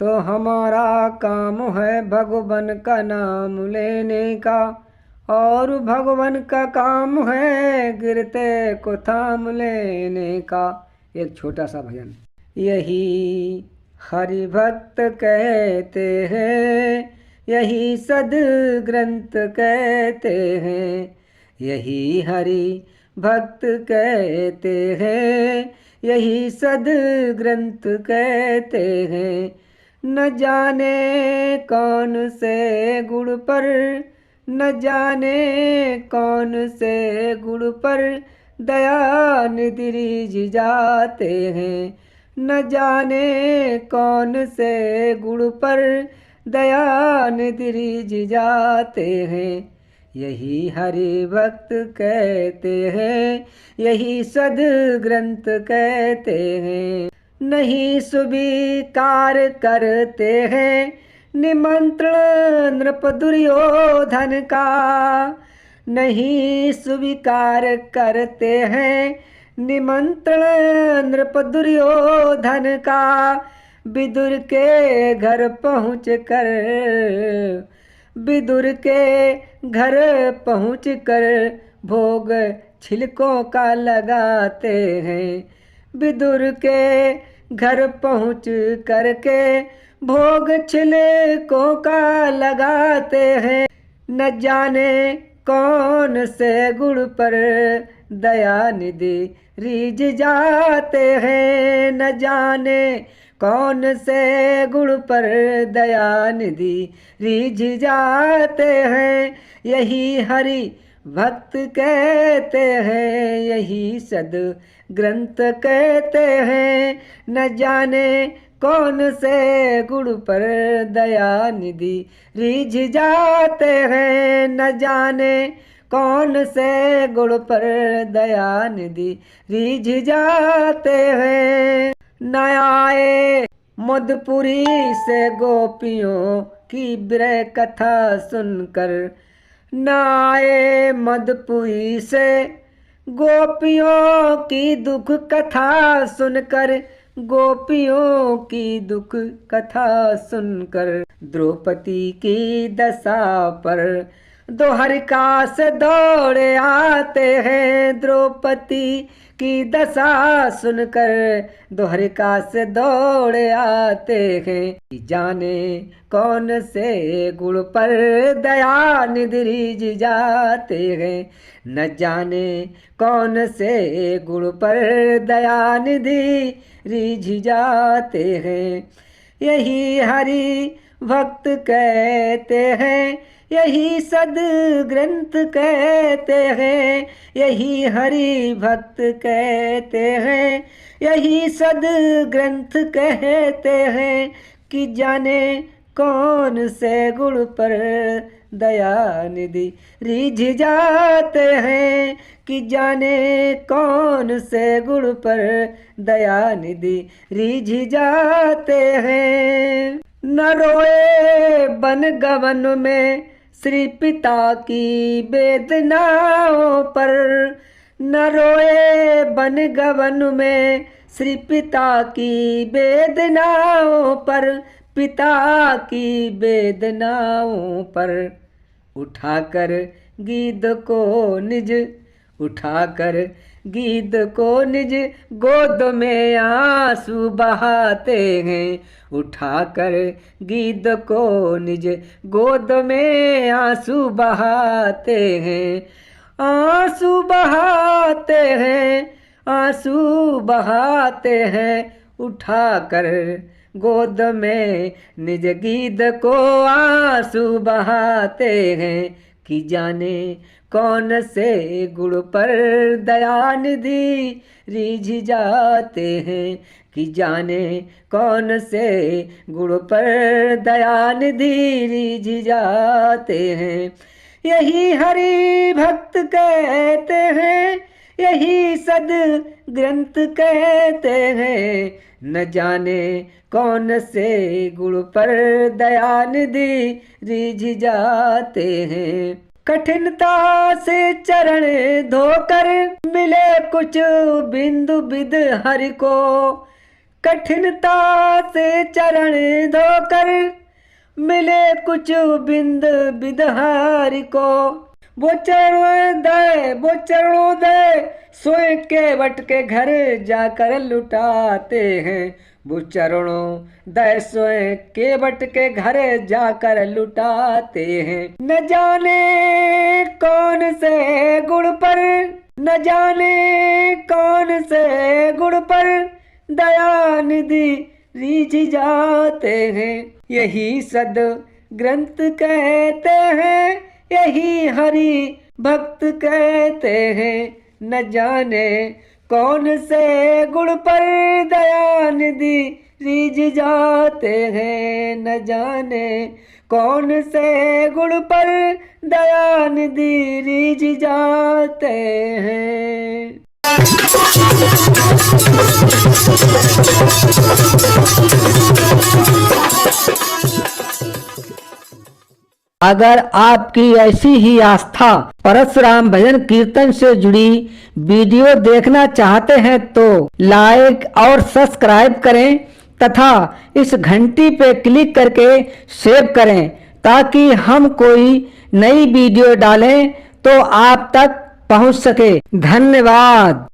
तो हमारा काम है भगवान का नाम लेने का, और भगवान का काम है गिरते को थाम लेने का। एक छोटा सा भजन। यही हरि भक्त कहते हैं, यही सद ग्रंथ कहते हैं, यही हरि भक्त कहते हैं, यही सद ग्रंथ कहते हैं। न जाने कौन से गुण पर, न जाने कौन से गुण पर दया निधि रिझ जाते हैं। न जाने कौन से गुण पर दया निधि रिझ जाते हैं। यही हरि भक्त कहते हैं, यही सद ग्रंथ कहते हैं। नहीं स्वीकार करते हैं निमंत्रण नृप दुर्योधन का, नहीं स्वीकार करते हैं निमंत्रण नृप दुर्योधन का। विदुर के घर पहुँच कर, विदुर के घर पहुँच कर भोग छिलकों का लगाते हैं। विदुर के घर पहुँच करके भोग छिलकों का लगाते हैं। न जाने कौन से गुण पर दया निधि रिझ जाते हैं। न जाने कौन से गुण पर दया निधि रिझ जाते हैं। यही हरि भक्त कहते हैं, यही सद ग्रंथ कहते हैं। न जाने कौन से गुण पर दया निधि रिझ जाते हैं। न जाने कौन से गुण पर दया निधि रिझ जाते हैं। न आए मधुपुरी से गोपियों की विरह कथा सुनकर, न आए मधुपुरी से गोपियों की दुख कथा सुनकर, गोपियों की दुख कथा सुनकर। द्रौपदी की दशा पर द्वारिका से दौड़े आते हैं। द्रौपदी की दशा सुनकर द्वारिका से दौड़े आते हैं। जाने कौन से गुण पर दया निधि रिझ जाते हैं। न जाने कौन से गुण पर दया निधि रिझ जाते हैं। यही हरि भक्त कहते हैं, यही सद ग्रंथ कहते हैं। यही हरि भक्त कहते हैं, यही सद ग्रंथ कहते हैं। कि जाने कौन से गुण पर दया निधि रिझ जाते हैं। कि जाने कौन से गुण पर दया निधि रिझ जाते हैं। न रोए बन गवन में श्री पिता की वेदनाओं पर, न रोए बन गवन में श्री पिता की वेदनाओं पर, पिता की वेदनाओं पर। उठाकर गीध को निज, उठाकर गीध को निज गोद में आंसू बहाते हैं। उठाकर गीध को निज गोद में आंसू बहाते हैं। आंसू बहाते हैं, आंसू बहाते हैं। उठाकर गोद में निज गीध को आंसू बहाते हैं। कि जाने कौन से गुण पर दया निधि रिझ जाते हैं। कि जाने कौन से गुण पर दया निधि रिझ जाते हैं। यही हरि भक्त कहते हैं, यही सद ग्रंथ कहते हैं। न जाने कौन से गुण पर दया निधि रिझ जाते हैं। कठिनता से चरण धोकर मिले कुछ बिंदु बिद हरि को, कठिनता से चरण धोकर मिले कुछ बिंद बिदहारी को। वो चरणों दे सोए के बट के घर जाकर लुटाते हैं। वो चरणों दे सोए के बट के घर जाकर लुटाते हैं। न जाने कौन से गुण पर, न जाने कौन से गुण पर दयानिधि रीझ जाते हैं। यही सद ग्रंथ कहते हैं, यही हरि भक्त कहते हैं। न जाने कौन से गुण पर दयानिधि रीझ जाते हैं। न जाने कौन से गुण पर दयानिधि रीझ जाते हैं। अगर आपकी ऐसी ही आस्था परशुराम भजन कीर्तन से जुड़ी वीडियो देखना चाहते हैं तो लाइक और सब्सक्राइब करें तथा इस घंटी पे क्लिक करके सेव करें, ताकि हम कोई नई वीडियो डालें तो आप तक पहुंच सके। धन्यवाद।